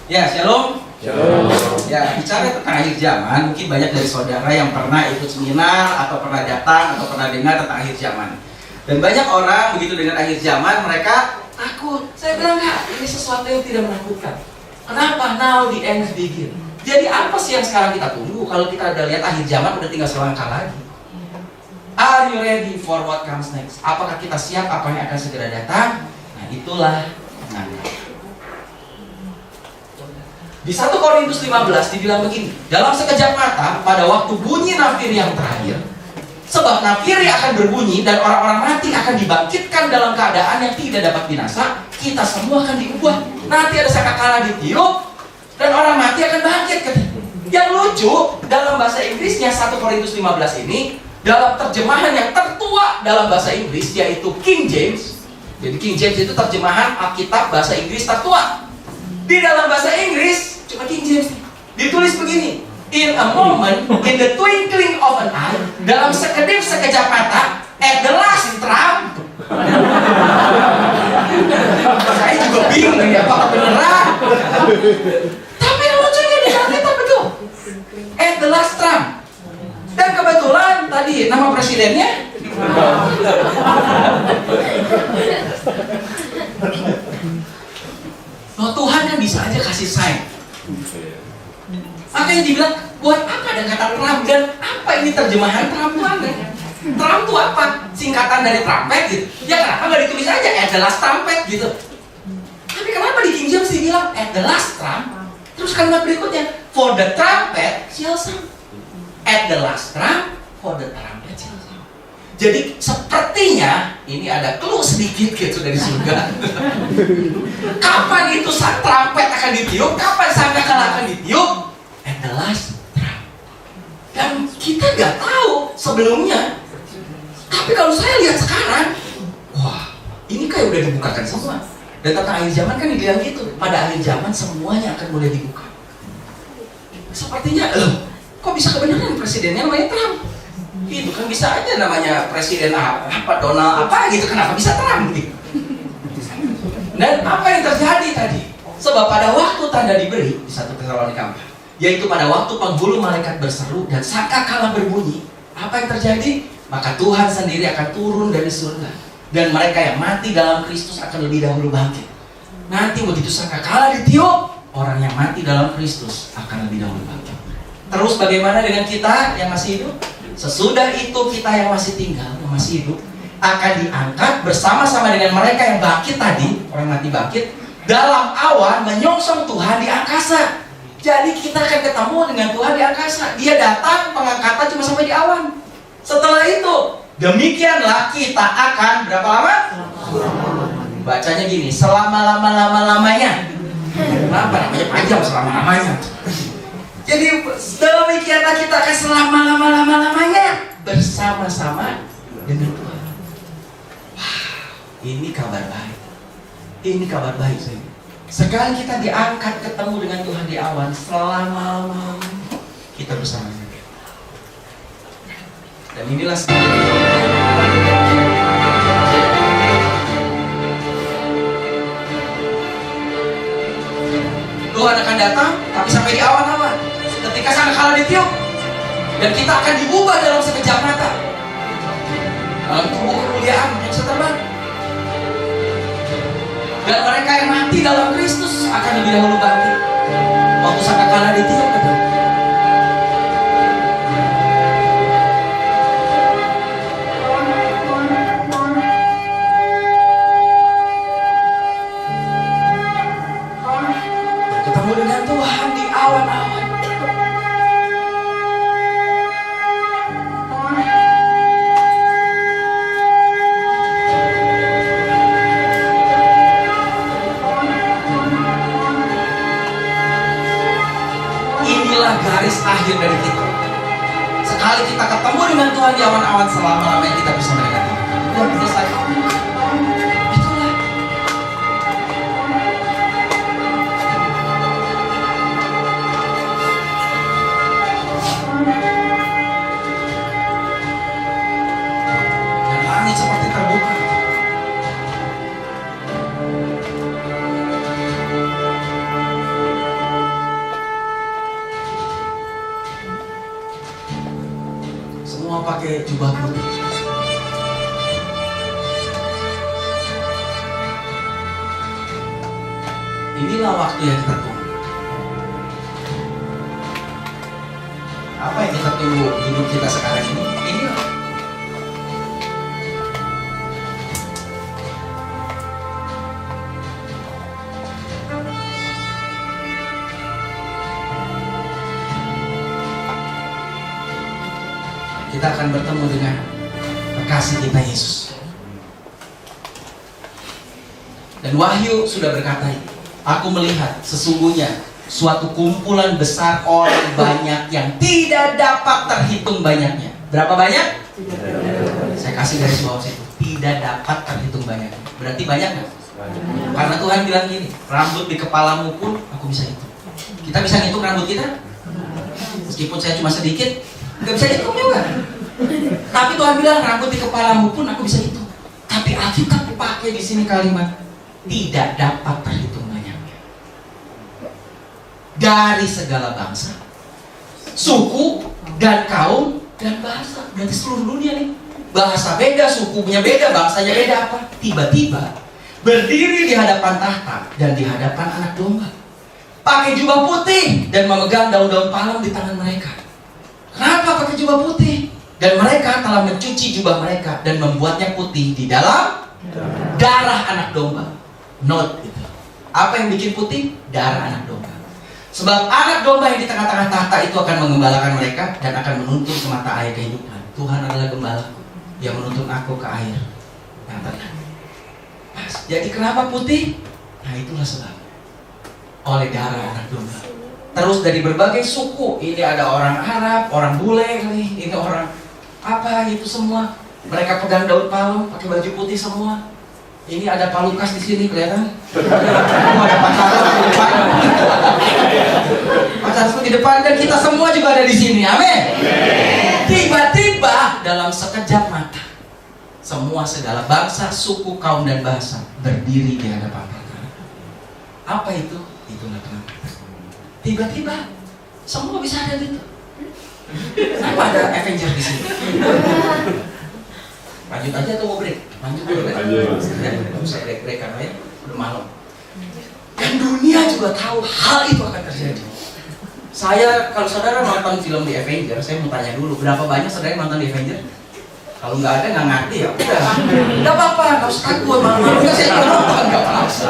Ya, shalom. Shalom. Ya, bicara tentang akhir zaman, mungkin banyak dari saudara yang pernah ikut seminar atau pernah datang atau pernah dengar tentang akhir zaman. Dan banyak orang begitu dengan akhir zaman, mereka takut. Saya bilang, enggak, ini sesuatu yang tidak menakutkan. Kenapa? Now the end begin. Jadi apa sih yang sekarang kita tunggu? Kalau kita udah lihat akhir zaman udah tinggal selangkah lagi. Are you ready for what comes next? Apakah kita siap apa yang akan segera datang? Nah, itulah penanda. Di 1 Korintus 15 dibilang begini, dalam sekejap mata pada waktu bunyi nafiri yang terakhir, sebab nafiri akan berbunyi dan orang-orang mati akan dibangkitkan dalam keadaan yang tidak dapat binasa, kita semua akan diubah. Nanti ada sangkakala ditiup dan orang mati akan bangkit. Yang lucu dalam bahasa Inggrisnya 1 Korintus 15 ini dalam terjemahan yang tertua dalam bahasa Inggris yaitu King James. Jadi King James itu terjemahan Alkitab bahasa Inggris tertua. Di dalam bahasa Inggris cuma King James ditulis begini, in a moment, in the twinkling of an eye, dalam sekedip sekejap mata, at the last trump. Saya juga bingung ya, apakah beneran? Tapi yang lucunya di Alkitab betul, at the last trump. Dan kebetulan tadi nama presidennya oh, Tuhan kan bisa aja kasih sign. Makanya dibilang, buat apa ada kata Trump? Dan apa ini terjemahan Trump itu ada? Trump itu apa? Singkatan dari trumpet gitu. Ya kenapa nggak ditulis aja at the last trumpet gitu? Tapi kenapa di King James dibilang at the last trump? Terus kalimat berikutnya, for the trumpet shall sound. At the last trump, for the trumpet shall sound. Jadi sepertinya ini ada clue sedikit gitu dari surga. Kapan itu saat trumpet akan ditiup? Kapan sangkakala akan ditiup? At the last trump. Dan kita nggak tahu sebelumnya. Tapi kalau saya lihat sekarang, wah, ini kayak udah dibukakan semua. Dan tentang akhir zaman kan dibilang gitu. Pada akhir zaman semuanya akan boleh dibuka. Sepertinya, kok bisa kebenaran presidennya namanya Trump? Itu kan bisa aja namanya presiden apa Donald apa gitu, kenapa bisa Trump gitu. Dan apa yang terjadi tadi? Sebab pada waktu tanda diberi di 1 Tesalonika 4, yaitu pada waktu penghulu malaikat berseru dan sangkakala berbunyi, apa yang terjadi? Maka Tuhan sendiri akan turun dari surga dan mereka yang mati dalam Kristus akan lebih dahulu bangkit. Nanti begitu sangkakala ditiup, orang yang mati dalam Kristus akan lebih dahulu bangkit. Terus bagaimana dengan kita yang masih hidup? Sesudah itu kita yang masih tinggal, yang masih hidup, akan diangkat bersama-sama dengan mereka yang bangkit tadi, orang mati bangkit, dalam awan menyongsong Tuhan di angkasa. Jadi kita akan ketemu dengan Tuhan di angkasa. Dia datang, pengangkatan cuma sampai di awan. Setelah itu, demikianlah kita akan berapa lama? Bacanya gini, selama-lama-lama-lamanya. Kenapa namanya panjang selama-lamanya? Jadi demikianlah kita akan selama-lama-lamanya bersama-sama dengan Tuhan. Wow, ini kabar baik. Ini kabar baik. Sekali kita diangkat ketemu dengan Tuhan di awan, selama-lamanya kita bersama. Dan inilah Tuhan akan datang, tapi sampai di awan-awan. Ketika sangkakala ditiup, dan kita akan diubah dalam sekejap mata dalam tubuh kemuliaan yang seterbang. Dan mereka yang mati dalam Kristus akan lebih dahulu bangkit waktu sangkakala ditiup. Ketemu dengan Tuhan di awan-awan. Garis akhir dari kita. Sekali kita ketemu dengan Tuhan di awan-awan, selama-lamanya kita bersama dengan Tuhan. Dan selesai. Itulah. Dan langit seperti terbuka. jubah putih. Inilah waktu yang kita tunggu. Apa yang kita tunggu hidup kita sekarang ini? Inilah. Kita akan bertemu dengan kekasih kita Yesus. Dan Wahyu sudah berkata ini, aku melihat sesungguhnya suatu kumpulan besar orang banyak yang tidak dapat terhitung banyaknya. Berapa banyak? Saya kasih garis bawah situ. Tidak dapat terhitung banyaknya. Berarti banyak nggak? Karena Tuhan bilang gini, rambut di kepalamu pun aku bisa hitung. Kita bisa ngitung rambut kita? Meskipun saya cuma sedikit, nggak bisa hitung juga. Tapi Tuhan bilang rambut di kepalamu pun aku bisa hitung. Tapi Alkitab dipakai di sini kalimat tidak dapat terhitung banyaknya. Dari segala bangsa, suku dan kaum dan bahasa. Berarti seluruh dunia nih. Bahasa beda, sukunya beda, bangsanya beda apa? Tiba-tiba berdiri di hadapan tahta dan di hadapan anak domba. Pakai jubah putih dan memegang daun-daun palem di tangan mereka. Kenapa pakai jubah putih? Dan mereka telah mencuci jubah mereka dan membuatnya putih di dalam darah anak domba. Note itu. Apa yang bikin putih? Darah anak domba. Sebab anak domba yang di tengah-tengah tahta itu akan mengembalakan mereka dan akan menuntun ke mata air kehidupan. Tuhan adalah gembalaku yang menuntun aku ke air yang tenang. Jadi kenapa putih? Nah itulah sebabnya. Oleh darah anak domba. Terus dari berbagai suku, ini ada orang Arab, orang bule nih, ini orang apa itu semua. Mereka pegang daun palem, pakai baju putih semua. Ini ada palukas di sini kelihatan. Ada pacaran di depan. Pacaran di depan dan kita semua juga ada di sini. Amin. Tiba-tiba dalam sekejap mata, semua segala bangsa, suku, kaum dan bahasa berdiri di hadapan Tuhan. Apa itu? Itulah kenapa. Tiba-tiba semua bisa ada gitu. Kenapa ada Avenger di sini? Lanjut aja atau mau break? Lanjut dulu kan? Lanjut. Saya break karena ya udah malam. Dan dunia juga tahu hal itu akan terjadi. Saya kalau saudara nonton film di Avenger, saya mau tanya dulu berapa banyak saudara nonton di Avenger? Kalau nggak ada nggak ngerti ya udah. Nggak apa-apa, nggak usah takut. Malam-malam saya juga nonton nggak apa-apa.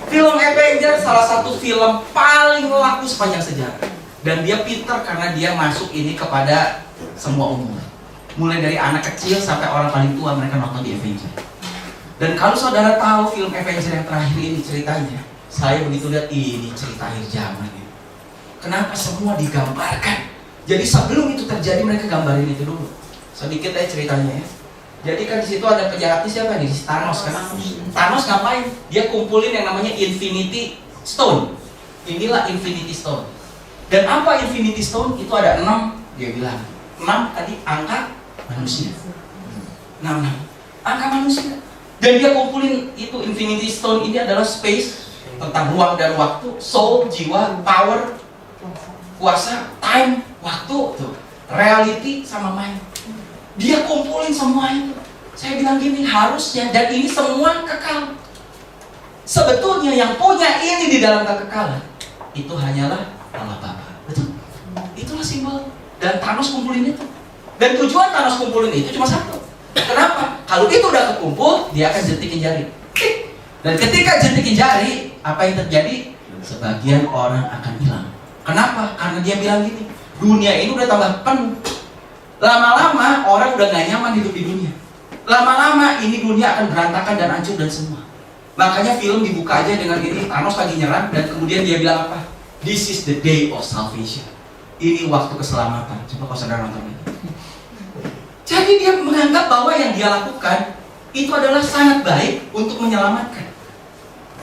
Film Avenger salah satu film paling laku sepanjang sejarah. Dan dia pintar karena dia masuk ini kepada semua umur. Mulai dari anak kecil sampai orang paling tua mereka nonton di Avenger. Dan kalau saudara tahu film Avenger yang terakhir ini ceritanya, saya begitu lihat ini cerita akhir zaman ini. Kenapa semua digambarkan? Jadi sebelum itu terjadi mereka gambarin itu dulu. Sedikit aja ceritanya ya. Jadi kan di situ ada penjahatnya siapa nih? Thanos kan? Thanos ngapain? Dia kumpulin yang namanya Infinity Stone. Inilah Infinity Stone. Dan apa Infinity Stone? Itu ada 6, dia bilang. 6 tadi angka manusia. 6 angka manusia. Dan dia kumpulin itu Infinity Stone ini adalah space, tentang ruang dan waktu, soul, jiwa, power, kuasa, time, waktu, tuh, reality sama mind. Dia kumpulin semua itu. Saya bilang gini, harusnya, dan ini semua kekal. Sebetulnya yang punya ini di dalam kekekalan itu hanyalah Allah Bapa. Betul? Itulah simbol. Dan Thanos kumpulin itu. Dan tujuan Thanos kumpulin itu cuma satu. Kenapa? Kalau itu udah kekumpul, dia akan jentikin jari. Dan ketika jentikin jari, apa yang terjadi? Sebagian orang akan hilang. Kenapa? Karena dia bilang gini, dunia ini udah tambah penuh. Lama-lama orang udah gak nyaman hidup di dunia. Lama-lama ini dunia akan berantakan dan hancur dan semua. Makanya film dibuka aja dengan ini, Thanos lagi nyerang dan kemudian dia bilang apa? This is the day of salvation. Ini waktu keselamatan. Coba kalau saudara nonton ini. Jadi dia menganggap bahwa yang dia lakukan itu adalah sangat baik untuk menyelamatkan.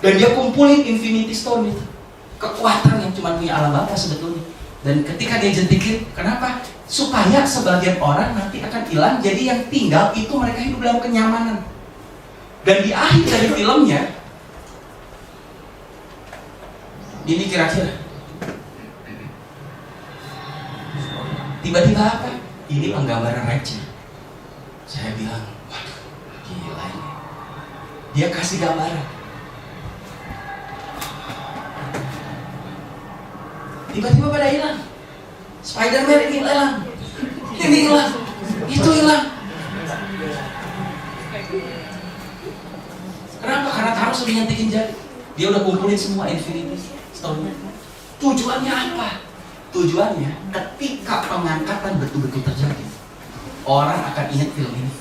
Dan dia kumpulin Infinity Stone itu. Kekuatan yang cuma punya Allah Bapa sebetulnya. Dan ketika dia jentikin, kenapa? Supaya sebagian orang nanti akan hilang, jadi yang tinggal itu mereka hidup dalam kenyamanan. Dan di akhir dari filmnya, ini kira-kira tiba-tiba apa? ini penggambaran rapture. Saya bilang, waduh, gila ini. Dia kasih gambaran. Tiba-tiba pada hilang. Spider-Man ini hilang, ini hilang, itu hilang. Kenapa? Karena Thanos sudah nyentuhin jari. Dia udah kumpulin semua Infinity Stone. Tujuannya apa? Tujuannya ketika pengangkatan betul-betul terjadi, orang akan ingat film ini.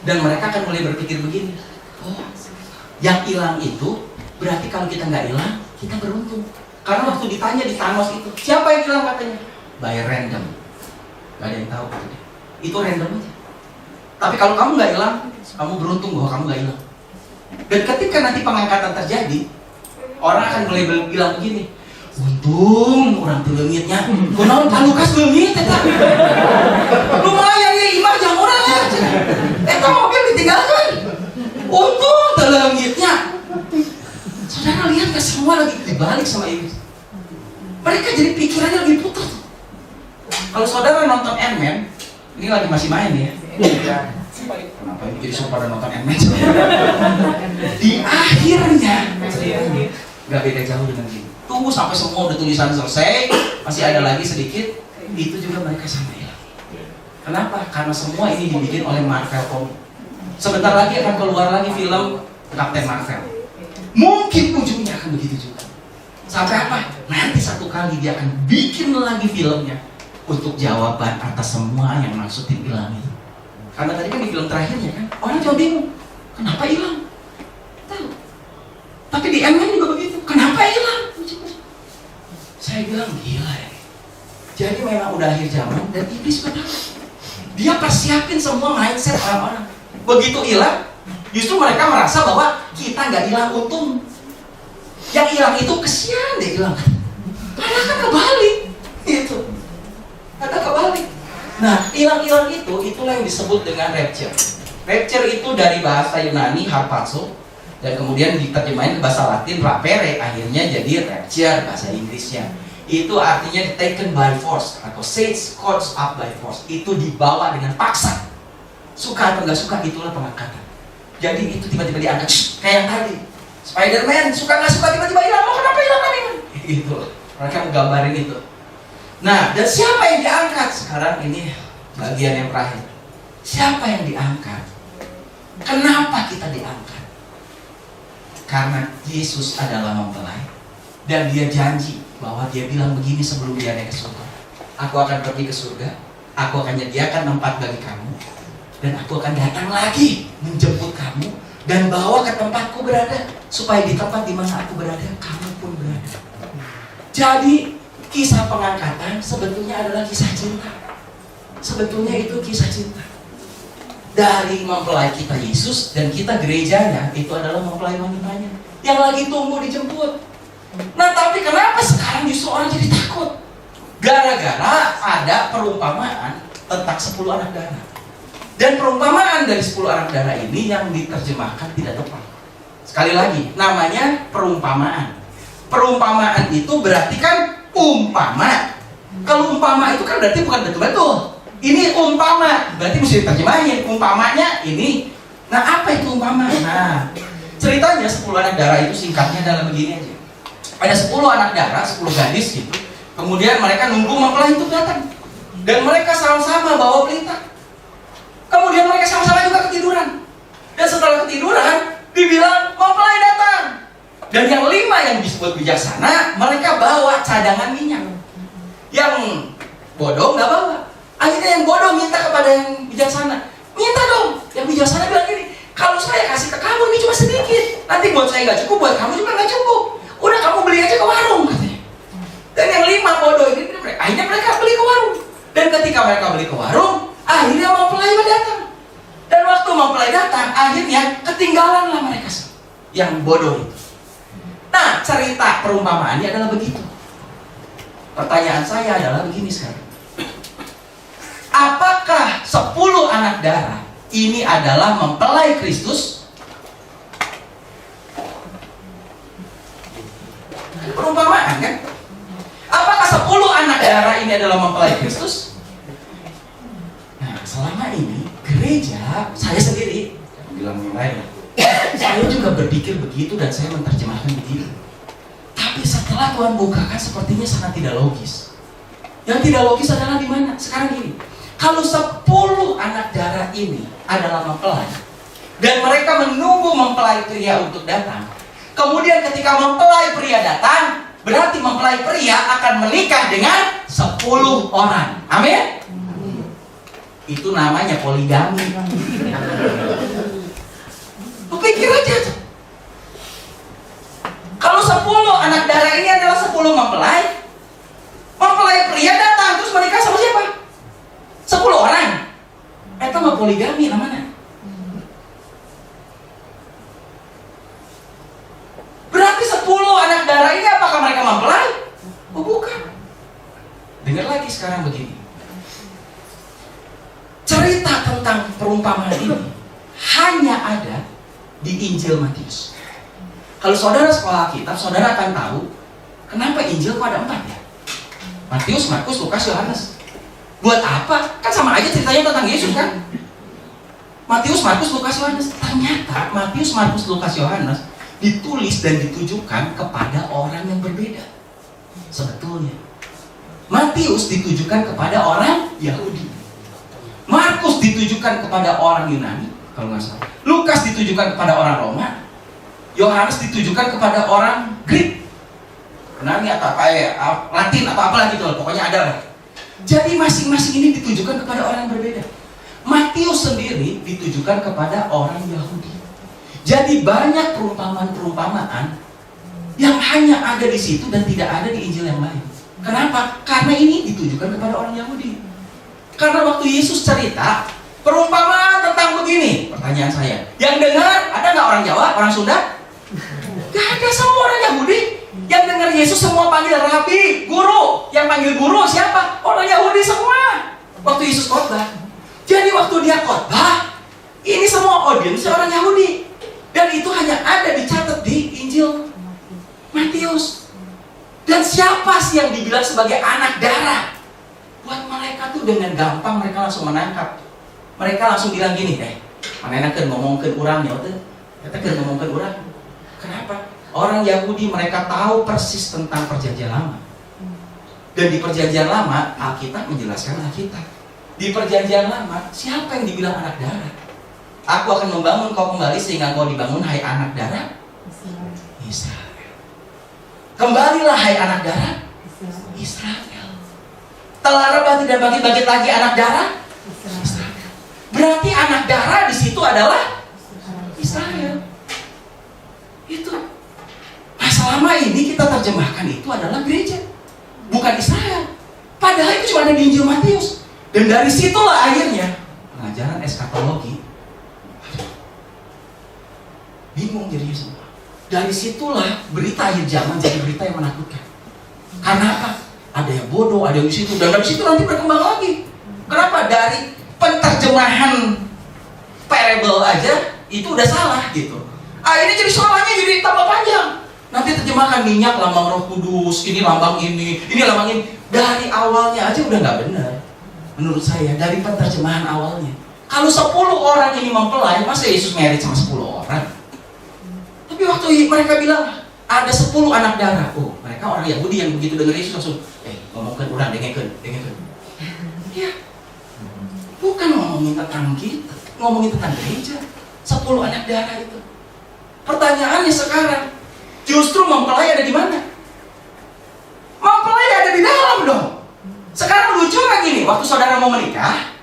Dan mereka akan mulai berpikir begini, oh, yang hilang itu berarti kalau kita nggak hilang, kita beruntung. Karena waktu ditanya di Thanos itu, siapa yang hilang katanya? By random. Gak ada yang tahu katanya. Itu random aja. Tapi kalau kamu nggak hilang, kamu beruntung bahwa kamu nggak hilang. Dan ketika nanti pengangkatan terjadi, orang akan mulai bilang begini, untung orang leungitnya, kunaon Pak Lukas leungit eta. Lumayan ya imah jam orang ya. Eta mobil ditinggalkan. Untung teu leungitnya. Saudara lihat gak semua lagi dibalik sama ini. Mereka jadi pikirannya lebih putar. Kalau saudara nonton Ant-Man, ini lagi masih main ya. Kenapa ini jadi semua pada nonton Ant-Man? Di akhirnya gak beda jauh dengan gini. Tunggu sampai semua udah tulisan selesai, masih ada lagi sedikit, itu juga mereka sama hilang. Kenapa? Karena semua ini dibikin oleh Marvel Comics. Sebentar lagi akan keluar lagi film Captain Marvel. Mungkin ujungnya akan begitu juga. Sampai apa? Nanti satu kali dia akan bikin lagi filmnya untuk jawaban atas semua yang maksudin hilang itu. Karena tadi kan di film terakhirnya kan, orang cuma bingung, kenapa hilang? Tahu. Tapi di Ant-Man juga begitu, kenapa hilang? Saya bilang gila ya. Jadi memang udah akhir zaman dan iblis benar. Dia persiapin semua mindset orang-orang. Begitu hilang, justru mereka merasa bahwa kita nggak hilang untung. Yang hilang itu kesian deh hilang. Karena kan kebalik. Itu. Ada kebalik. Nah, hilang-hilang itu, itulah yang disebut dengan rapture. Rapture itu dari bahasa Yunani harpazo dan kemudian diterjemahin ke bahasa Latin rapere, akhirnya jadi rapture bahasa Inggrisnya. Itu artinya taken by force atau seized caught up by force. Itu dibawa dengan paksa. Suka atau nggak suka, itulah pengangkatan. Jadi itu tiba-tiba diangkat, kayak yang tadi. Spider-Man suka nggak suka tiba-tiba hilang. Oh, kenapa hilang tadi? Itu mereka menggambarin itu. Nah, dan siapa yang diangkat? Sekarang ini bagian yang terakhir. Siapa yang diangkat? Kenapa kita diangkat? Karena Yesus adalah mempelai. Dan dia janji bahwa dia bilang begini sebelum dia naik ke surga. Aku akan pergi ke surga. Aku akan menyediakan tempat bagi kamu. Dan aku akan datang lagi menjemput kamu dan bawa ke tempatku berada. Supaya di tempat di mana aku berada, kamu pun berada. Jadi kisah pengangkatan sebetulnya adalah kisah cinta. Sebetulnya itu kisah cinta. Dari mempelai kita Yesus dan kita gerejanya itu adalah mempelai wanitanya yang lagi tunggu dijemput. Nah, tapi kenapa sekarang justru orang jadi takut? Gara-gara ada perumpamaan tentang 10 anak darah. Dan perumpamaan dari 10 anak darah ini yang diterjemahkan tidak tepat. Sekali lagi, namanya perumpamaan. Perumpamaan itu berarti kan umpama. Kalau umpama itu kan berarti bukan betul-betul. Ini umpama, berarti mesti diterjemahin. Umpamanya ini. Nah, apa itu umpama? Nah, ceritanya 10 anak darah itu singkatnya adalah begini aja. Ada 10 anak darah, 10 gadis gitu. Kemudian mereka nunggu mempelai itu datang. Dan mereka sama-sama bawa pelita. Kemudian mereka sama-sama juga ketiduran. Dan setelah ketiduran, dibilang mempelai datang. Dan yang 5 yang disebut bijaksana, mereka bawa cadangan minyak. Yang bodoh nggak bawa. Akhirnya yang bodoh minta kepada yang bijaksana, minta dong. Yang bijaksana bilang gini, kalau saya kasih ke kamu ini cuma sedikit, nanti buat saya nggak cukup, buat kamu juga nggak cukup. Udah kamu beli aja ke warung katanya. Dan yang 5 bodoh ini, akhirnya mereka beli ke warung. Dan ketika mereka beli ke warung, akhirnya mempelai datang. Dan waktu mempelai datang, akhirnya ketinggalanlah mereka yang bodoh itu. Nah, cerita perumpamaannya adalah begitu. Pertanyaan saya adalah begini sekarang. Apakah 10 anak darah ini adalah mempelai Kristus? Perumpamaan kan? Apakah 10 anak darah ini adalah mempelai Kristus? gereja, saya sendiri bilang yang lain, saya juga berpikir begitu dan saya menerjemahkan begitu. Tapi setelah Tuhan bukakan, sepertinya sangat tidak logis. Yang tidak logis adalah di mana? Sekarang gini, kalau 10 anak darah ini adalah mempelai, dan mereka menunggu mempelai pria untuk datang, kemudian ketika mempelai pria datang, berarti mempelai pria akan menikah dengan 10 orang. Amin? Itu namanya poligami. Lu pikir aja tuh. Kalau 10 anak darah ini adalah 10 mempelai, mempelai pria datang terus menikah sama siapa? 10 orang. Itu mah poligami namanya. Berarti 10 anak darah ini apakah mereka mempelai? Oh bukan. Dengar lagi sekarang begini. Cerita tentang perumpamaan ini hanya ada di Injil Matius. Kalau saudara sekolah kitab, saudara akan tahu kenapa Injil kok ada 4 ya? Matius, Markus, Lukas, Yohanes. Buat apa? Kan sama aja ceritanya tentang Yesus kan? Matius, Markus, Lukas, Yohanes. Ternyata Matius, Markus, Lukas, Yohanes ditulis dan ditujukan kepada orang yang berbeda. Sebetulnya Matius ditujukan kepada orang Yahudi, Markus ditujukan kepada orang Yunani, kalau nggak salah. Lukas ditujukan kepada orang Roma, Yohanes ditujukan kepada orang Greek, Yunani atau apa ya, Latin atau apalah gitu loh, pokoknya ada lah. Jadi masing-masing ini ditujukan kepada orang yang berbeda. Matius sendiri ditujukan kepada orang Yahudi. Jadi banyak perumpamaan-perumpamaan yang hanya ada di situ dan tidak ada di Injil yang lain. Kenapa? Karena ini ditujukan kepada orang Yahudi. Karena waktu Yesus cerita perumpamaan tentang begini, pertanyaan saya, yang dengar ada nggak orang Jawa, orang Sunda? Gak ada, semua orang Yahudi. Yang dengar Yesus semua panggil Rabi, guru. Yang panggil guru siapa? Orang Yahudi semua. Waktu Yesus khotbah. Jadi waktu dia khotbah, ini semua audiens orang Yahudi. Dan itu hanya ada dicatat di Injil Matius. Dan siapa sih yang dibilang sebagai anak darah? Buat mereka tuh dengan gampang mereka langsung menangkap. Mereka langsung bilang gini, mana kan ngomongkeun urang ya tuh. Kita kan ngomongkeun urang. Kenapa? Orang Yahudi mereka tahu persis tentang perjanjian lama. Dan di perjanjian lama Alkitab menjelaskan Alkitab. Di perjanjian lama siapa yang dibilang anak darah? Aku akan membangun kau kembali sehingga kau dibangun, hai anak darah Israel. Kembalilah hai anak darah Israel. Telah rebah tidak bangkit-bangkit lagi anak darah Israel. Berarti anak darah di situ adalah Israel. Itu. Nah, selama ini kita terjemahkan itu adalah gereja, bukan Israel. Padahal itu cuma ada di Injil Matius. Dan dari situlah akhirnya pengajaran eskatologi bingung jadinya semua. Dari situlah berita akhir zaman jadi berita yang menakutkan. Karena apa? Ada yang bodoh, ada yang di situ, dan dari situ nanti berkembang lagi. Kenapa? Dari penerjemahan parable aja itu udah salah gitu. Akhirnya jadi salahnya jadi tambah panjang. Nanti terjemahkan minyak lambang Roh Kudus, ini lambang ini lambang ini. Dari awalnya aja udah nggak benar. Menurut saya dari penerjemahan awalnya. Kalau 10 orang ini mempelai, masa Yesus married sama 10 orang? Tapi waktu mereka bilang ada 10 anak darah, oh mereka orang Yahudi yang begitu dengar Yesus langsung, ngomongkan orang, dengerin. Ya, bukan ngomongin tentang kita, ngomongin tentang gereja. 10 anak darah itu. Pertanyaannya sekarang, justru mempelai ada di mana? Mempelai ada di dalam dong. Sekarang lucu lagi nih, waktu saudara mau menikah,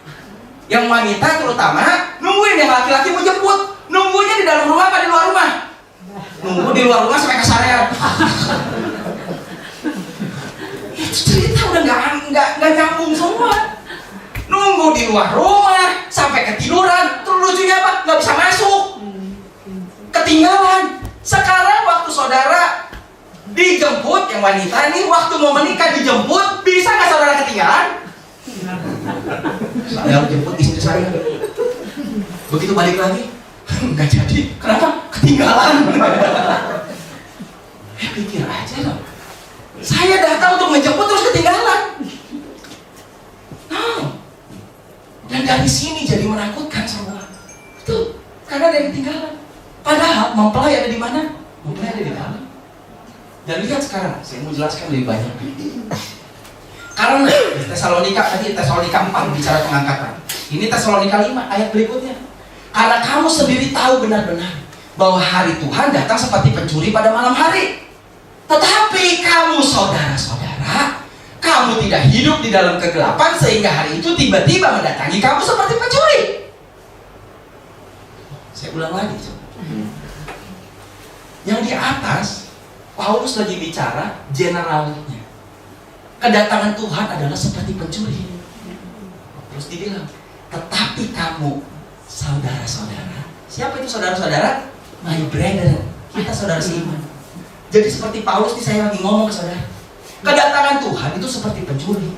yang wanita terutama nungguin yang laki-laki mau jemput, nunggunya di dalam rumah apa di luar rumah? Nunggu di luar rumah sampai kesarean. Itu cerita udah nggak nyambung semua. Nunggu di luar rumah sampai ketiduran, terus lucunya apa? Nggak bisa masuk, ketinggalan. Sekarang waktu saudara dijemput, yang wanita ini waktu mau menikah dijemput, bisa nggak saudara ketinggalan? Saya jemput istri saya, begitu balik lagi nggak jadi. Kenapa? Ketinggalan. Pikir aja loh, saya datang untuk menjemput terus ketinggalan. Dan Dan dari sini jadi menakutkan semua. Itu karena ada yang ketinggalan. Padahal mempelai ada di mana? Mempelai ada di dalam. Dan lihat sekarang, saya mau jelaskan lebih banyak. Karena Tesalonika 4 bicara pengangkatan. Ini Tesalonika 5 ayat berikutnya. Karena kamu sendiri tahu benar-benar bahwa hari Tuhan datang seperti pencuri pada malam hari. Tetapi kamu saudara-saudara, kamu tidak hidup di dalam kegelapan sehingga hari itu tiba-tiba mendatangi kamu seperti pencuri. Saya ulang lagi. Yang di atas, Paulus lagi bicara generalnya. Kedatangan Tuhan adalah seperti pencuri. Terus dibilang, tetapi kamu saudara-saudara. Siapa itu saudara-saudara? My brethren. Kita saudara seiman. Jadi seperti Paulus nih, saya lagi ngomong ke saudara. Kedatangan Tuhan itu seperti pencuri.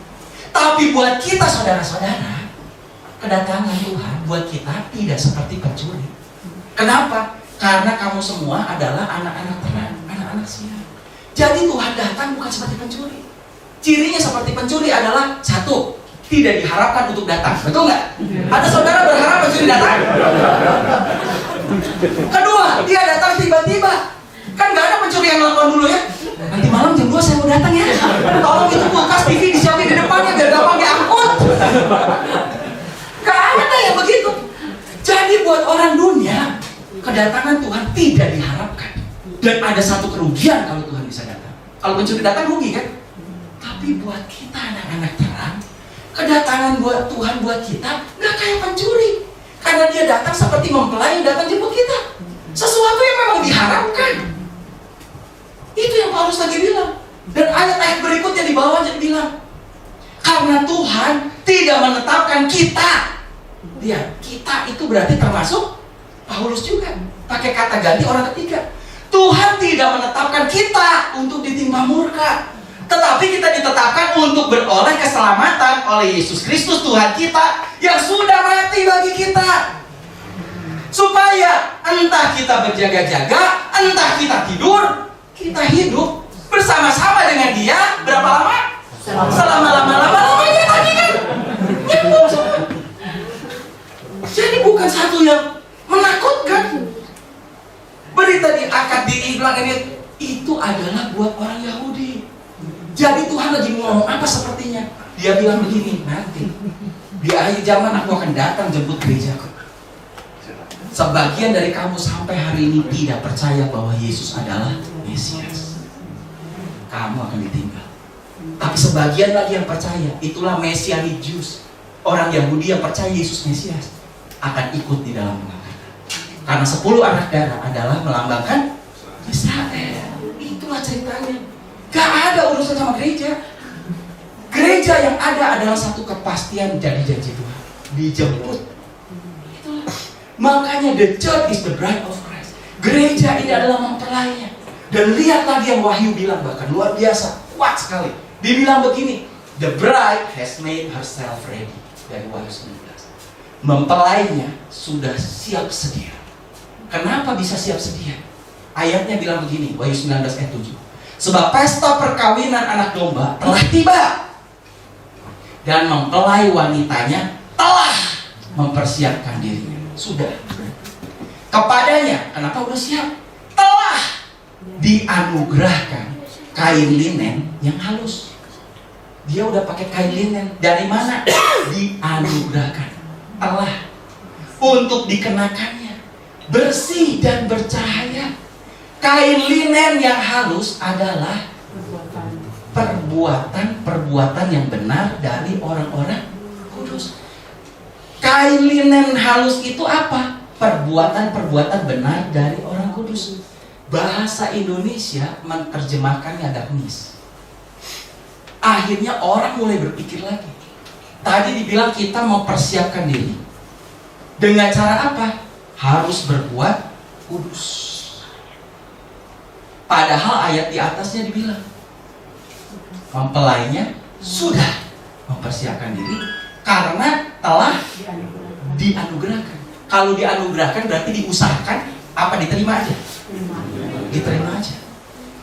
Tapi buat kita saudara-saudara, kedatangan Tuhan buat kita tidak seperti pencuri. Kenapa? Karena kamu semua adalah anak-anak terang, anak-anak siang. Jadi Tuhan datang bukan seperti pencuri. Cirinya seperti pencuri adalah satu, tidak diharapkan untuk datang. Betul nggak? Ada saudara berharap pencuri datang? Kedua, dia datang tiba-tiba. Kan nggak ada pencuri yang nelfon dulu ya. Nanti malam jam 2 saya mau datang ya. Tolong itu kulkas TV disiapin di depannya biar gampang diangkut. Gak ada yang begitu. Jadi buat orang dunia, kedatangan Tuhan tidak diharapkan. Dan ada satu kerugian kalau Tuhan bisa datang. Kalau pencuri datang rugi kan? Tapi buat kita anak-anak terang, kedatangan buat Tuhan buat kita nggak kayak pencuri. Karena dia datang seperti mempelai yang datang jemput kita. Sesuatu yang memang diharapkan. Itu yang Paulus lagi bilang. Dan ayat-ayat berikutnya di bawahnya bilang, karena Tuhan tidak menetapkan kita. Lihat, kita itu berarti termasuk Paulus juga. Pakai kata ganti orang ketiga. Tuhan tidak menetapkan kita untuk ditimpa murka, tetapi kita ditetapkan untuk beroleh keselamatan oleh Yesus Kristus Tuhan kita yang sudah mati bagi kita. Supaya entah kita berjaga-jaga, entah kita tidur, kita hidup bersama-sama dengan Dia. Berapa lama? Selama-lamanya tadi kan nyambung semua. Jadi bukan satu yang menakutkan. Berita diangkat dibilang ini, itu adalah buat orang Yahudi. Jadi Tuhan lagi ngomong apa sepertinya? Dia bilang begini, nanti di akhir zaman aku akan datang jemput gerejaku. Sebagian dari kamu sampai hari ini tidak percaya bahwa Yesus adalah Mesias. Kamu akan ditinggal. Tapi sebagian lagi yang percaya, itulah Messianic Jews. Orang Yahudi yang percaya Yesus Mesias akan ikut di dalam pengangkatan. Karena 10 anak darah adalah melambangkan Israel. Itulah ceritanya. Gak ada urusan sama gereja. Gereja yang ada adalah satu kepastian jadi janji Tuhan. Dijemput. Itulah. Makanya the church is the bride of Christ. Gereja ini adalah mempelainya. Dan lihat tadi yang Wahyu bilang, bahkan luar biasa, kuat sekali. Dibilang begini, the bride has made herself ready. Dari Wahyu 19. Mempelainya sudah siap sedia. Kenapa bisa siap sedia? Ayatnya bilang begini, Wahyu 19 ayat 7. Sebab pesta perkawinan anak domba telah tiba. Dan mempelai wanitanya telah mempersiapkan dirinya. Sudah. Kepadanya, kenapa udah siap? Telah dianugerahkan kain linen yang halus. Dia udah pakai kain linen. Dari mana? Dianugerahkan. Telah. Untuk dikenakannya. Bersih dan bercahaya. Kain linen yang halus adalah perbuatan yang benar dari orang-orang kudus. Kain linen halus itu apa? Perbuatan benar dari orang kudus. Bahasa Indonesia menerjemahkannya teknis. Akhirnya orang mulai berpikir lagi. Tadi dibilang kita mempersiapkan diri. Dengan cara apa? Harus berbuat kudus. Padahal ayat di atasnya dibilang mempelainya sudah mempersiapkan diri karena telah dianugerahkan. Kalau dianugerahkan berarti diusahakan, apa diterima aja? Diterima aja.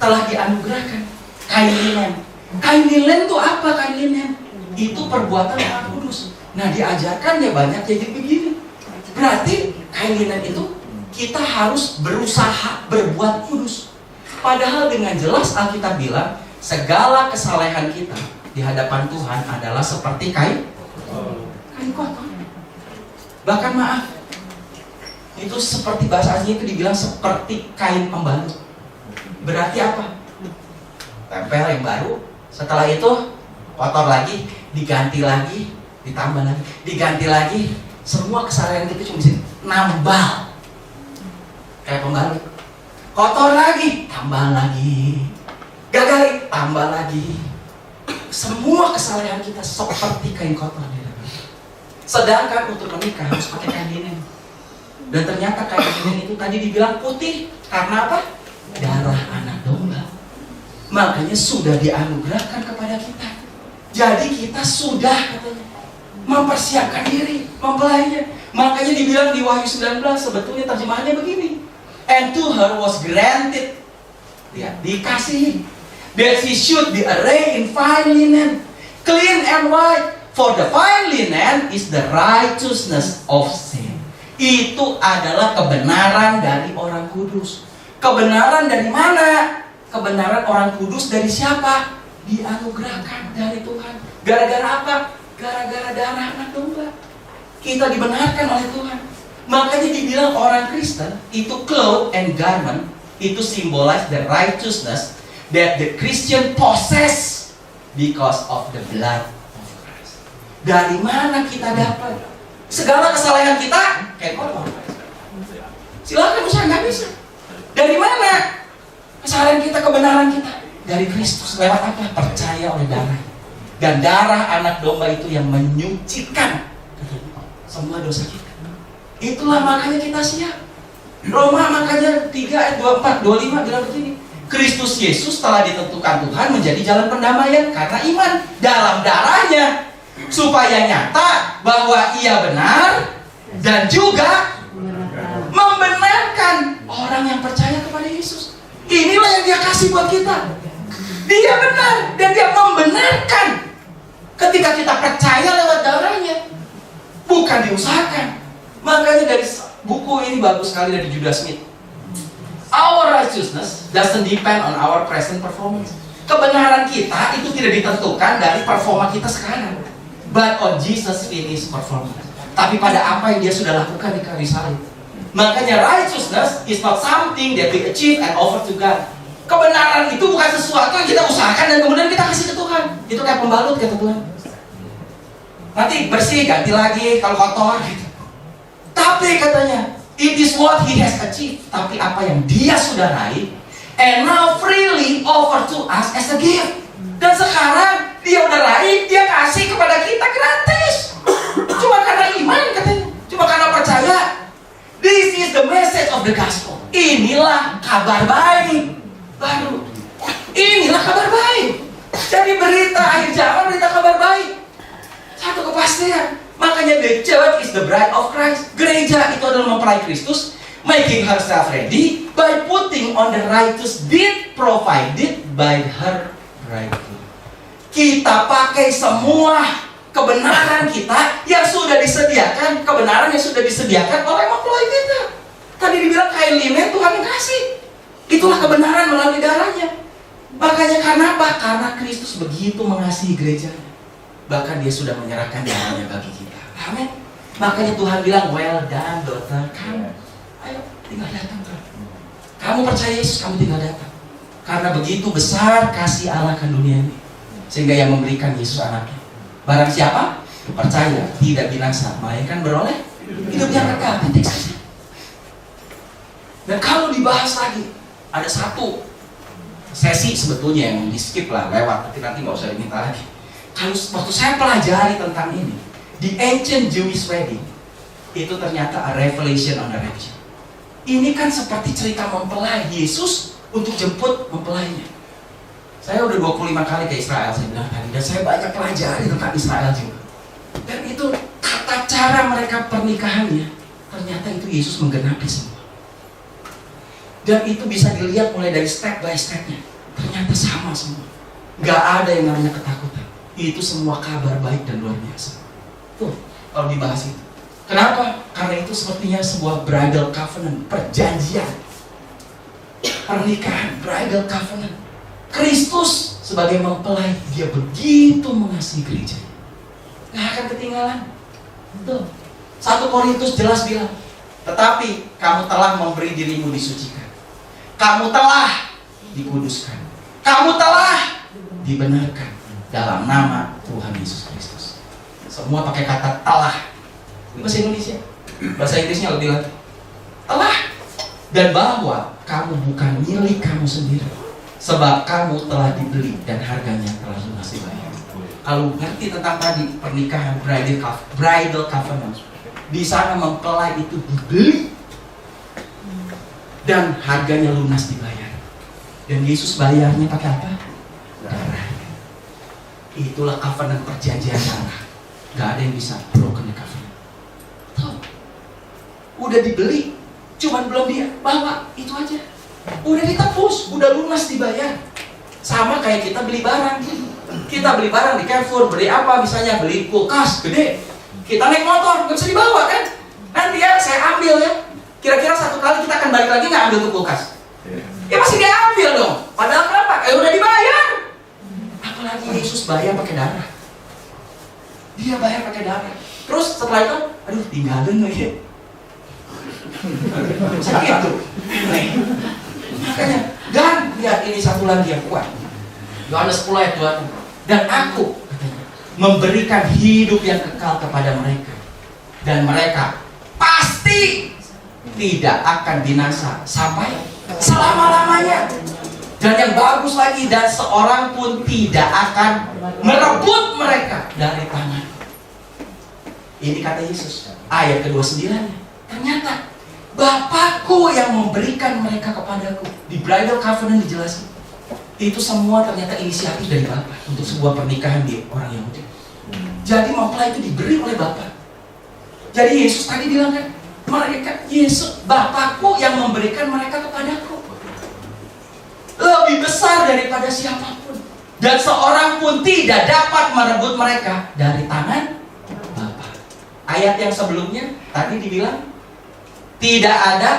Telah dianugerahkan. Kain linen. Kain linen itu apa kain linen? Itu perbuatan orang kudus. Nah diajarkannya banyak jadi begini. Berarti kain linen itu kita harus berusaha berbuat kudus. Padahal dengan jelas Alkitab bilang segala kesalehan kita di hadapan Tuhan adalah seperti kain kotor. Bahkan maaf, itu seperti bahasa aslinya itu dibilang seperti kain pembalut. Berarti apa? Tempel yang baru, setelah itu kotor lagi, diganti lagi, ditambah lagi, diganti lagi. Semua kesalahan kita cuma bisa nambah kayak pembalut. Kotor lagi, tambah lagi, gagal, tambah lagi. Semua kesalahan kita seperti kain kotor. Sedangkan untuk menikah harus pakai kain linen. Dan ternyata kain linen itu tadi dibilang putih karena apa? Darah anak domba. Makanya sudah dianugerahkan kepada kita. Jadi kita sudah katanya mempersiapkan diri, mempelainya. Makanya dibilang di Wahyu 19 sebetulnya terjemahannya begini. And to her was granted, ya, dikasihi, that she should be arrayed in fine linen, clean and white. For the fine linen is the righteousness of sin. Itu adalah kebenaran dari orang kudus. Kebenaran dari mana? Kebenaran orang kudus dari siapa? Dianugerahkan dari Tuhan. Gara-gara apa? Gara-gara darah anak domba. Kita dibenarkan oleh Tuhan. Makanya dibilang orang Kristen itu cloth and garment itu symbolize the righteousness that the Christian possess because of the blood of Christ. Dari mana kita dapat? Segala kesalahan kita kayak kotor. Silakan usaha, nggak bisa. Dari mana? Kesalahan kita, kebenaran kita dari Kristus. Lewat apa? Percaya oleh darah. Dan darah anak domba itu yang menyucikan semua dosa kita. Itulah makanya kita siap. Roma makanya 3 ayat 24, 25 bilang begini. Kristus Yesus telah ditentukan Tuhan menjadi jalan pendamaian karena iman dalam darahnya, supaya nyata bahwa ia benar dan juga membenarkan orang yang percaya kepada Yesus. Inilah yang dia kasih buat kita. Dia benar dan dia membenarkan ketika kita percaya lewat darahnya, bukan diusahakan. Makanya dari buku ini bagus sekali dari Judas Smith. Our righteousness doesn't depend on our present performance. Kebenaran kita itu tidak ditentukan dari performa kita sekarang, but on Jesus finished performance. Tapi pada apa yang dia sudah lakukan di kayu salib. Makanya righteousness is not something that we achieve and offer to God. Kebenaran itu bukan sesuatu yang kita usahakan dan kemudian kita kasih ke Tuhan. Itu kayak pembalut kata Tuhan. Nanti bersih, ganti lagi kalau kotor gitu. Tapi katanya, it is what he has achieved. Tapi apa yang dia sudah raih, and now freely offer to us as a gift. Dan sekarang dia udah raih, dia kasih kepada kita gratis. Cuma karena iman katanya, cuma karena percaya. This is the message of the gospel. Inilah kabar baik baru. Inilah kabar baik. Jadi berita akhir zaman, berita kabar baik. Satu kepastian. Makanya the church is the bride of Christ. Gereja itu adalah mempelai Kristus, making herself ready by putting on the righteous deed provided by her bridegroom. Kita pakai semua kebenaran kita yang sudah disediakan, kebenaran yang sudah disediakan oleh mempelai kita. Tadi dibilang kain linen Tuhan yang kasih. Itulah kebenaran melalui darahnya. Makanya karena apa? Karena Kristus begitu mengasihi gerejanya. Bahkan dia sudah menyerahkan darahnya bagi kita. Amin. Makanya Tuhan bilang, well done daughter. Kamu, ayo tinggal datang. Kamu percaya Yesus, kamu tinggal datang. Karena begitu besar kasih Allah akan dunia ini, sehingga yang memberikan Yesus anaknya. Barang siapa percaya tidak binasa, melainkan beroleh hidup yang kekal. Titik saja. Dan kalau dibahas lagi, ada satu sesi sebetulnya yang di skip lah, lewat. Tapi nanti nggak usah diminta lagi. Kalau waktu saya pelajari tentang ini, the ancient Jewish wedding itu ternyata a revelation on the rapture. Ini kan seperti cerita mempelai Yesus untuk jemput mempelainya. Saya udah 25 kali ke Israel, saya bilang tadi, dan saya banyak pelajari tentang Israel juga. Dan itu tata cara mereka pernikahannya, ternyata itu Yesus menggenapi semua. Dan itu bisa dilihat mulai dari step by stepnya. Ternyata sama semua. Gak ada yang namanya ketakutan. Itu semua kabar baik dan luar biasa. Tuh, kalau dibahas itu. Kenapa? Karena itu sepertinya sebuah bridal covenant, perjanjian. Pernikahan, bridal covenant. Kristus sebagai mempelai, dia begitu mengasihi gereja. Nggak akan ketinggalan. Tuh. 1 Korintus jelas bilang, tetapi kamu telah memberi dirimu disucikan. Kamu telah dikuduskan. Kamu telah dibenarkan dalam nama Tuhan Yesus Kristus. Semua pakai kata telah. Ini bahasa Indonesia. Bahasa Inggrisnya lebih lagi. Telah. Dan bahwa kamu bukan milik kamu sendiri, sebab kamu telah dibeli dan harganya telah lunas dibayar. Kalau ngerti tentang tadi pernikahan bridal covenant, di sana mempelai itu dibeli dan harganya lunas dibayar. Dan Yesus bayarnya pakai apa? Darahnya. Itulah covenant, perjanjian darah. Gak ada yang bisa broken the covenant. Tuh. Udah dibeli, cuman belum dia bawa, itu aja. Udah ditebus, udah lunas dibayar. Sama kayak kita beli barang. Kita beli barang di Carrefour, beli apa misalnya, beli kulkas gede. Kita naik motor, nggak bisa dibawa kan? Nanti ya saya ambil ya. Kira-kira 1 kali kita akan balik lagi nggak ambil tuh kulkas? Ya pasti dia ambil dong. Padahal kenapa? Udah dibayar. Apalagi Yesus bayar pakai darah. Dia bayar pakai darah. Terus setelah itu, aduh tinggalin lagi. Sakit tuh. Makanya, dan lihat ini satu lagi yang kuat. Yohanes 10 ayat 2. Dan aku memberikan hidup yang kekal kepada mereka, dan mereka pasti tidak akan binasa sampai selama-lamanya. Dan yang bagus lagi, dan seorang pun tidak akan merebut mereka dari tangan. Ini kata Yesus, ayat ke-29. Ternyata Bapakku yang memberikan mereka kepadaku. Di bridal covenant dijelaskan, itu semua ternyata inisiatif dari Bapak untuk sebuah pernikahan di orang Yahudi. Jadi mempelai itu diberi oleh Bapak. Jadi Yesus tadi bilang kan, mereka, Yesus, Bapakku yang memberikan mereka kepadaku. Lebih besar daripada siapapun. Dan seorang pun tidak dapat merebut mereka dari tangan Bapa. Ayat yang sebelumnya tadi dibilang, tidak ada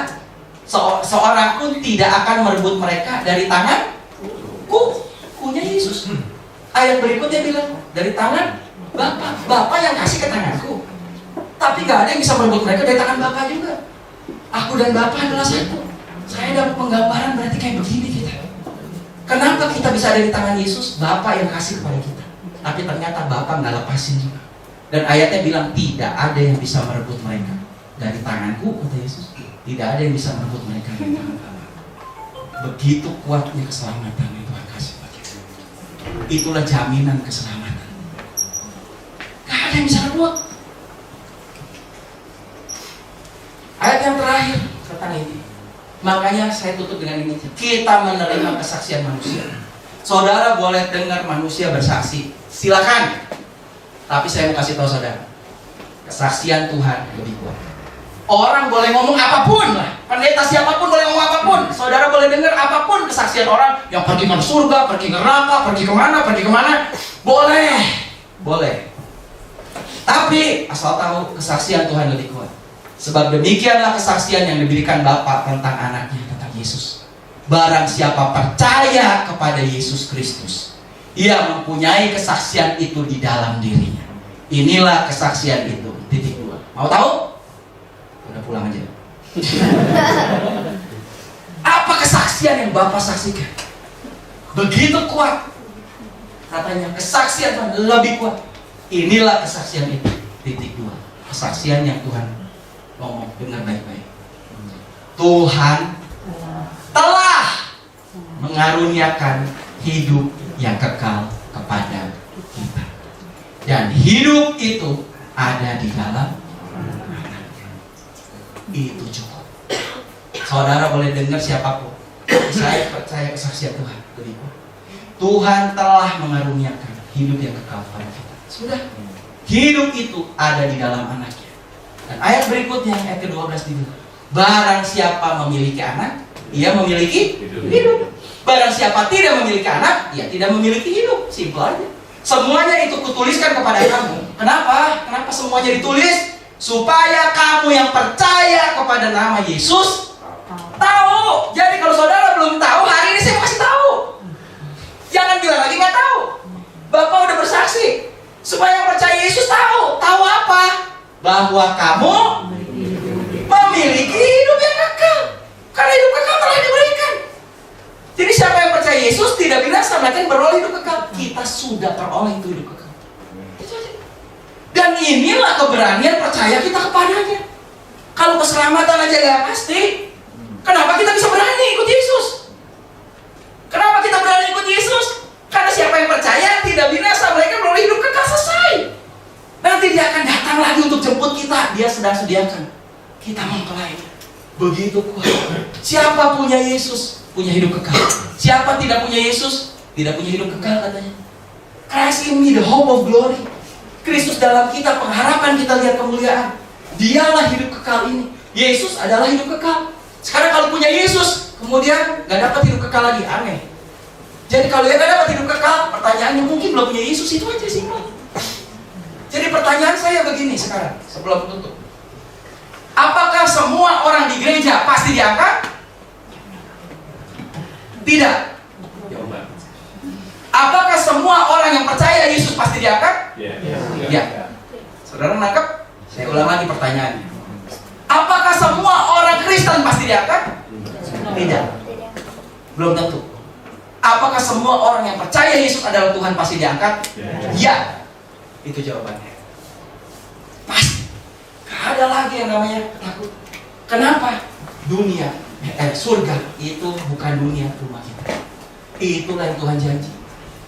seorang pun tidak akan merebut mereka dari tangan kunya Yesus. Ayat berikutnya bilang, dari tangan Bapak yang kasih ke tanganku. Tapi gak ada yang bisa merebut mereka dari tangan Bapak juga. Aku dan Bapak adalah satu. Saya dapat penggambaran berarti kayak begini kita. Kenapa kita bisa ada di tangan Yesus? Bapak yang kasih kepada kita. Tapi ternyata Bapak gak lepasin juga. Dan ayatnya bilang, tidak ada yang bisa merebut mereka dari tanganku, kata Yesus. Tidak ada yang bisa merebut mereka dari tangan Bapak. Begitu kuatnya keselamatan yang Tuhan kasih bagi kita. Itulah jaminan keselamatan. Gak ada yang bisa rebut. Ayat yang terakhir tentang ini. Makanya saya tutup dengan ini. Kita menerima kesaksian manusia. Saudara boleh dengar manusia bersaksi, silakan. Tapi saya mau kasih tahu saudara, kesaksian Tuhan lebih kuat. Orang boleh ngomong apapun lah, pendeta siapapun boleh ngomong apapun. Saudara boleh dengar apapun kesaksian orang yang pergi ke surga, pergi ke neraka, pergi kemana, boleh. Tapi asal tahu kesaksian Tuhan lebih kuat. Sebab demikianlah kesaksian yang diberikan Bapa tentang anaknya, tentang Yesus. Barang siapa percaya kepada Yesus Kristus, ia mempunyai kesaksian itu di dalam dirinya. Inilah kesaksian itu. Titik 2. Mau tahu? Udah pulang aja. Apa kesaksian yang Bapak saksikan? Begitu kuat. Katanya kesaksian Tuhan lebih kuat. Inilah kesaksian itu. Titik 2. Kesaksian yang Tuhan ngomong, dengar baik-baik. Tuhan telah mengaruniakan hidup yang kekal kepada kita. Dan hidup itu ada di dalam anaknya. Itu cukup. Saudara boleh dengar siapapun. Saya percaya kesaksian Tuhan. Tuhan telah mengaruniakan hidup yang kekal kepada kita. Sudah. Hidup itu ada di dalam anaknya. Dan ayat berikutnya, ayat ke-12 dibilang, barang siapa memiliki anak, ia memiliki hidup. Barang siapa tidak memiliki anak, ia tidak memiliki hidup. Simpel aja. Semuanya itu kutuliskan kepada kamu. Kenapa? Kenapa semuanya ditulis? Supaya kamu yang percaya kepada nama Yesus tahu. Jadi kalau saudara belum tahu, hari ini saya mau kasih tahu. Jangan bilang lagi nggak tahu. Bapak udah bersaksi. Supaya yang percaya Yesus tahu. Tahu apa? Bahwa kamu memiliki hidup yang kekal. Karena hidup kekal telah diberikan. Jadi siapa yang percaya Yesus tidak binasa, melainkan beroleh hidup kekal. Kita sudah peroleh itu hidup kekal. Itu aja. Dan inilah keberanian percaya kita kepadanya. Kalau keselamatan aja gak pasti, kenapa kita bisa berani ikut Yesus? Kenapa kita berani ikut Yesus? Karena siapa yang percaya tidak binasa, melainkan beroleh hidup kekal. Selesai. Nanti dia akan datang lagi untuk jemput kita. Dia sedang sediakan. Kita mempelai. Begitu kuat. Siapa punya Yesus, punya hidup kekal. Siapa tidak punya Yesus, tidak punya hidup kekal katanya. Christ in me, the hope of glory. Kristus dalam kita, pengharapan kita lihat kemuliaan. Dialah hidup kekal ini. Yesus adalah hidup kekal. Sekarang kalau punya Yesus, kemudian gak dapat hidup kekal lagi, aneh. Jadi kalau dia gak dapat hidup kekal, pertanyaannya mungkin belum punya Yesus, itu aja simpel. Jadi pertanyaan saya begini sekarang, sebelum tutup. Apakah semua orang di gereja pasti diangkat? Tidak. Apakah semua orang yang percaya Yesus pasti diangkat? Ya. Saudara nangkep? Saya ulang lagi pertanyaannya. Apakah semua orang Kristen pasti diangkat? Tidak. Belum tentu. Apakah semua orang yang percaya Yesus adalah Tuhan pasti diangkat? Ya. Itu jawabannya. Pasti. Gak ada lagi yang namanya takut. Kenapa? Dunia, surga itu bukan dunia rumah kita. Itulah yang Tuhan janji.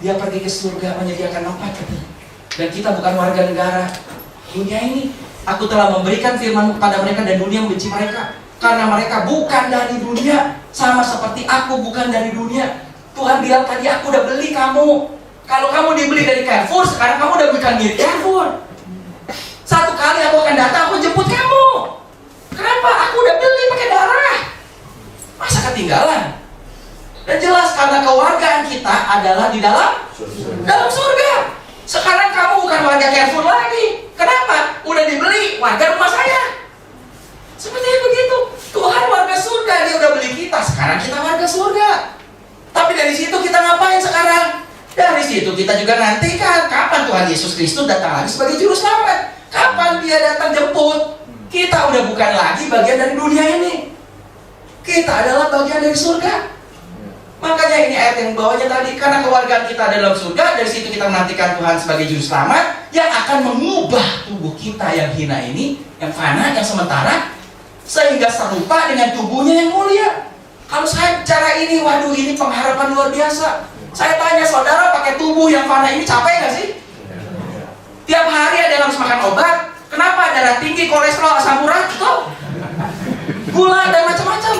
Dia pergi ke surga menyediakan tempat katanya. Dan kita bukan warga negara dunia ini. Aku telah memberikan firman kepada mereka dan dunia membenci mereka. Karena mereka bukan dari dunia. Sama seperti aku bukan dari dunia. Tuhan bilang tadi, aku udah beli kamu. Kalau kamu dibeli dari Carrefour, sekarang kamu udah bukan milik Carrefour. Satu kali aku akan datang, aku jemput kamu. Kenapa? Aku udah beli pakai darah. Masa ketinggalan? Dan jelas karena kewargaan kita adalah di dalam surga. Sekarang kamu bukan warga Carrefour lagi. Kenapa? Udah dibeli warga rumah saya. Seperti begitu. Tuhan warga surga, dia udah beli kita. Sekarang kita warga surga. Tapi dari situ kita ngapain sekarang? Dari situ kita juga nantikan kapan Tuhan Yesus Kristus datang lagi sebagai juru selamat. Kapan dia datang jemput? Kita udah bukan lagi bagian dari dunia ini. Kita adalah bagian dari surga. Makanya ini ayat yang bawahnya tadi, karena kewargaan kita dalam surga, dari situ kita menantikan Tuhan sebagai juru selamat yang akan mengubah tubuh kita yang hina ini, yang fana, yang sementara, sehingga serupa dengan tubuhnya yang mulia. Kalau saya bicara ini, waduh ini pengharapan luar biasa. Saya tanya saudara, pakai tubuh yang fana ini capek gak sih? Tiap hari ada yang harus makan obat. Kenapa? Darah tinggi, kolesterol, asam urat, gula dan macam-macam.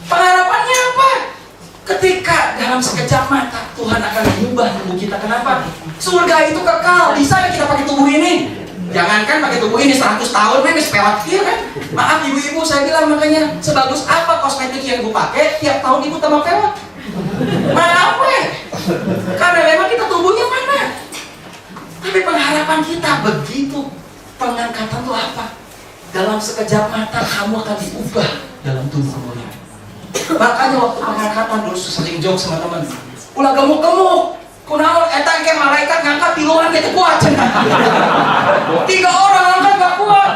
Pengharapannya apa? Ketika dalam sekejap mata Tuhan akan mengubah tubuh kita. Kenapa? Surga itu kekal. Bisa nggak kita pakai tubuh ini? Jangankan pakai tubuh ini 100 tahun, men, sepewat kan? Maaf ibu-ibu, saya bilang makanya sebagus apa kosmetik yang ibu pakai, tiap tahun ibu tambah pewat. Maaf, karena memang kita tubuhnya mana? Tapi pengharapan kita begitu. Pengangkatan itu apa? Dalam sekejap mata kamu akan diubah dalam tubuh kemuliaan. Makanya waktu pengangkatan dulu sering joke sama teman. Ulah gemuk-gemuk. Kunaon eta ke malaikat ngangkat tiluan gitu kuat. 3 orang angkat gak kuat.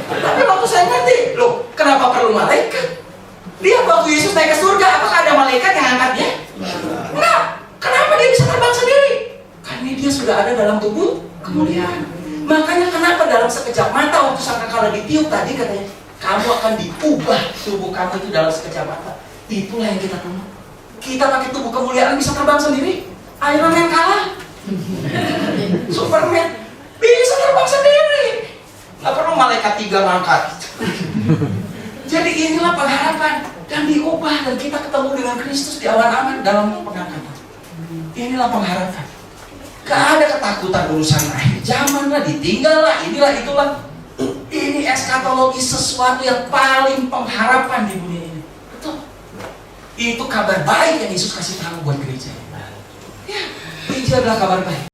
Tapi waktu saya ngerti, loh, kenapa perlu malaikat? Dia waktu Yesus naik ke surga, apakah ada malaikat yang angkatnya? Enggak. Kenapa dia bisa terbang sendiri? Karena dia sudah ada dalam tubuh kemuliaan. Makanya kenapa dalam sekejap mata waktu sangkakala ditiup tadi katanya, kamu akan diubah tubuh kamu itu dalam sekejap mata. Itulah yang kita tunggu. Kita pakai tubuh kemuliaan bisa terbang sendiri. Iron Man kalah. Superman bisa terbang sendiri. Gak perlu malaikat 3 ngangkat. Jadi inilah pengharapan dan diubah dan kita ketemu dengan Kristus di awan-awan dalam pengangkatan. Inilah pengharapan. Gak ada ketakutan urusan akhir zaman lah, ditinggal lah, inilah itulah. Ini eskatologi sesuatu yang paling pengharapan di dunia ini. Betul. Itu kabar baik yang Yesus kasih tahu buat gereja. Ya, itu adalah kabar baik.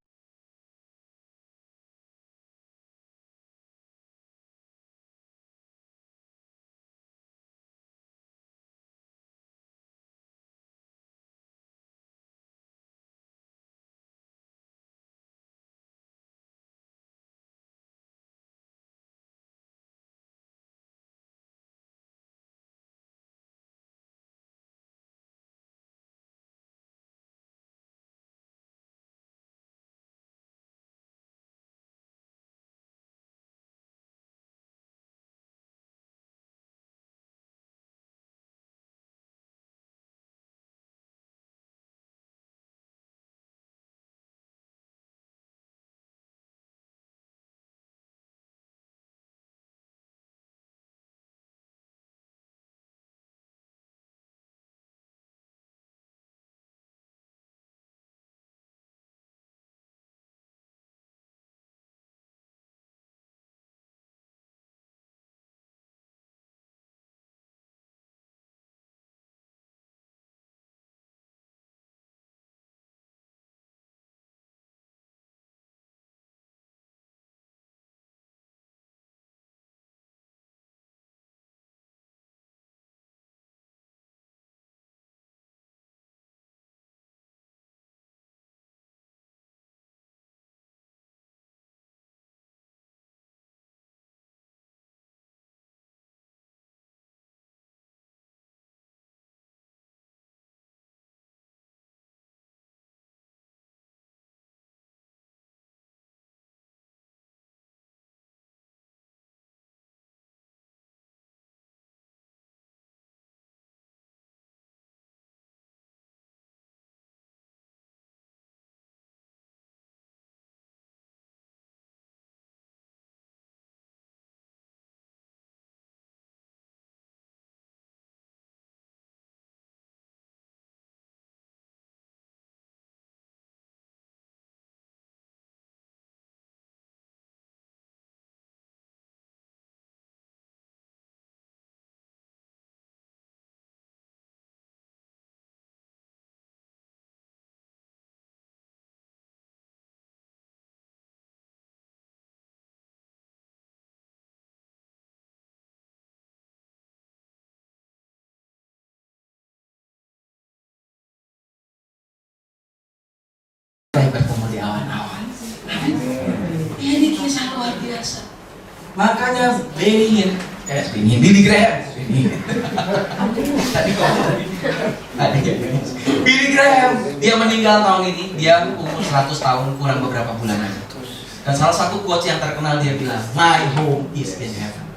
Bertemu di awan-awan. Ini kisah luar biasa. Makanya Billy Graham. Billy Graham, dia meninggal tahun ini. Dia umur 100 tahun kurang beberapa bulan aja. Dan salah satu quote yang terkenal dia bilang, "My home is in heaven.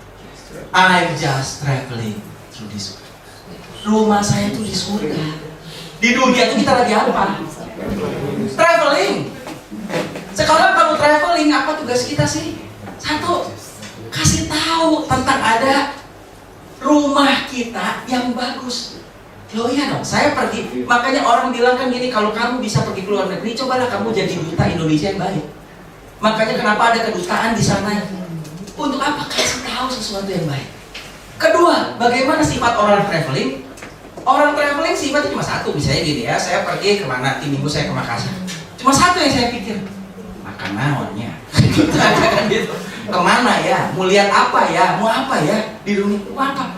I'm just traveling through this world." Rumah saya itu di surga. Di dunia itu kita lagi apa? Traveling. Sekarang kamu traveling, apa tugas kita sih? Satu, kasih tahu tentang ada rumah kita yang bagus. Loh iya dong, saya pergi. Makanya orang bilang kan gini, kalau kamu bisa pergi ke luar negeri, cobalah kamu jadi duta Indonesia yang baik. Makanya kenapa ada kedutaan di sana? Untuk apa? Kasih tahu sesuatu yang baik. Kedua, bagaimana sifat orang traveling? Orang traveling sifatnya cuma satu, misalnya gini ya, saya pergi kemana, minggu saya ke Makassar. Cuma satu yang saya pikir, makan naonnya. Gitu. Kemana ya, mau lihat apa ya, mau apa ya di dunia, mau apa.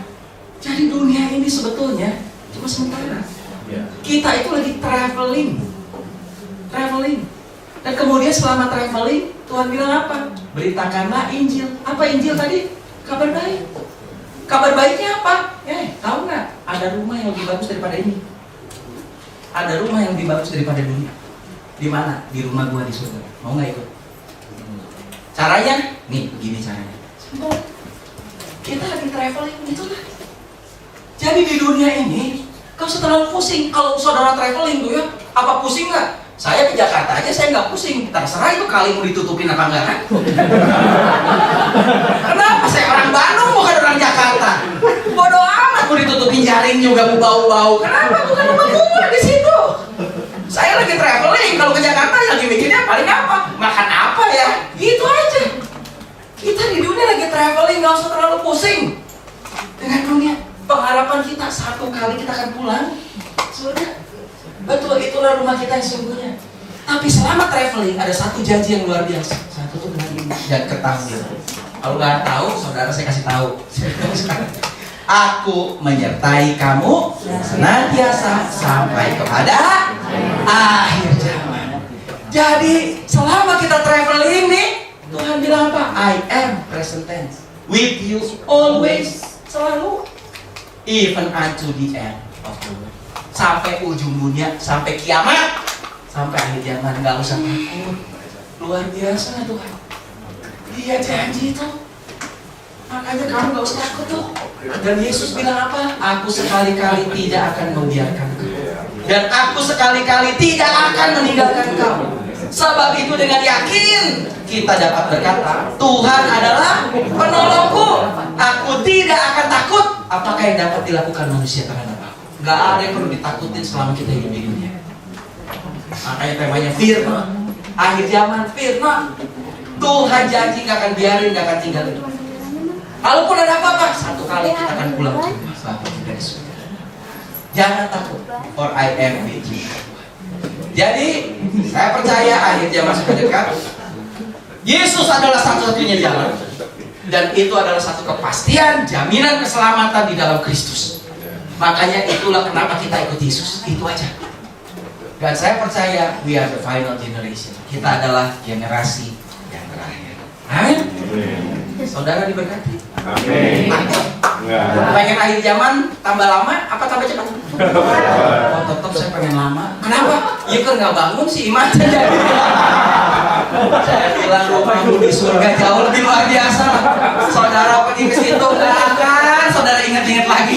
Jadi dunia ini sebetulnya cuma sementara. Kita itu lagi traveling. Dan kemudian selama traveling, Tuhan bilang apa? Beritakanlah Injil. Apa Injil tadi? Kabar baik. Kabar baiknya apa? Tahu nggak? Ada rumah yang lebih bagus daripada ini. Ada rumah yang lebih bagus daripada dunia. Di mana? Di rumah gua di surga. Mau nggak ikut? Caranya? Nih, begini caranya. Kita lagi traveling, gitulah. Jadi di dunia ini, kau terlalu pusing. Kalau saudara traveling tuh ya, apa pusing nggak? Saya ke Jakarta aja, saya nggak pusing. Terserah itu kali mau ditutupin apa enggak kan? Kenapa? Saya orang Bandung, bukan orang Jakarta. Bodoh amat mau ditutupin jaring juga mau bau-bau. Kenapa? Bukan rumah gua di situ. Saya lagi traveling. Kalau ke Jakarta lagi mikirnya paling apa? Makan apa ya? Gitu aja. Kita di dunia lagi traveling, nggak usah terlalu pusing dengan dunia. Pengharapan kita satu kali kita akan pulang surga. Betul, itulah rumah kita yang sesungguhnya. Tapi selama traveling ada satu janji yang luar biasa. Satu tuh dengan ini dan ketahui. Kalau nggak tahu, saudara saya kasih tahu. Aku menyertai kamu senantiasa sampai kepada akhir zaman. Jadi selama kita traveling nih, Tuhan bilang apa? I am present tense with you always, selalu, even unto the end of the world. Sampai ujung dunia, sampai kiamat, sampai akhir zaman. Nggak usah takut. Luar biasa Tuhan. Dia janji tuh. Makanya kamu gak usah takut tuh. Dan Yesus bilang apa? Aku sekali-kali tidak akan membiarkan kamu. Dan aku sekali-kali tidak akan meninggalkan kamu. Sebab itu dengan yakin kita dapat berkata, Tuhan adalah penolongku. Aku tidak akan takut. Apakah yang dapat dilakukan manusia terhadap aku? Gak ada yang perlu ditakutin selama kita hidup di dunia. Makanya temanya firman. Akhir zaman firman. Tuhan janji gak akan biarin, gak akan tinggalin. Kalaupun ada apa-apa, satu kali kita akan pulang ke rumah Bapa kita di surga. Jangan takut, for I am with you. Jadi, saya percaya akhir zaman sudah dekat. Yesus adalah satu-satunya jalan. Dan itu adalah satu kepastian, jaminan keselamatan di dalam Kristus. Makanya itulah kenapa kita ikut Yesus. Itu aja. Dan saya percaya, we are the final generation. Kita adalah generasi yang terakhir. Amin. Saudara diberkati. Amin. Pengen akhir zaman tambah lama apa tambah cepat? Oh, tetap saya pengen lama. Kenapa? Ya kan nggak bangun sih iman jadi. Saya bilang rumahmu di surga jauh lebih luar biasa. Saudara pergi ke situ nggak akan saudara ingat-ingat lagi.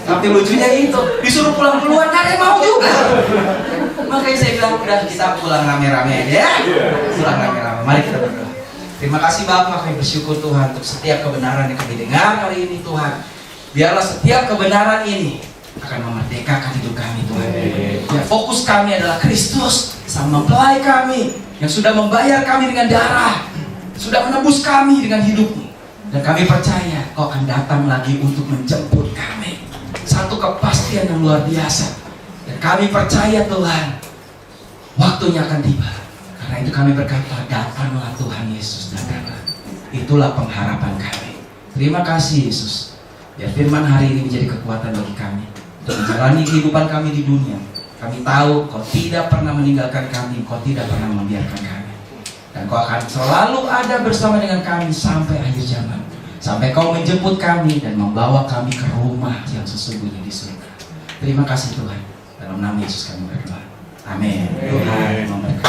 Tapi lucunya itu disuruh pulang duluan nggak ada yang mau juga. Makanya saya bilang udah kita pulang rame-rame aja ya. Pulang rame-rame. Mari kita berdoa. Terima kasih Bapak, kami bersyukur Tuhan untuk setiap kebenaran yang kami dengar hari ini Tuhan. Biarlah setiap kebenaran ini akan memerdekakan hidup kami Tuhan. Ya, fokus kami adalah Kristus, Sang Mempelai kami yang sudah membayar kami dengan darah, sudah menebus kami dengan hidup-Mu. Dan kami percaya Kau akan datang lagi untuk menjemput kami. Satu kepastian yang luar biasa. Dan kami percaya Tuhan, waktunya akan tiba. Karena itu kami berkata, datanglah Tuhan Yesus, datanglah. Itulah pengharapan kami. Terima kasih Yesus. Biar firman hari ini menjadi kekuatan bagi kami untuk menjalani kehidupan kami di dunia. Kami tahu Kau tidak pernah meninggalkan kami, Kau tidak pernah membiarkan kami. Dan Kau akan selalu ada bersama dengan kami sampai akhir zaman. Sampai Kau menjemput kami dan membawa kami ke rumah yang sesungguhnya di surga. Terima kasih Tuhan. Dalam nama Yesus kami berdoa. Amin. Tuhan memberkati.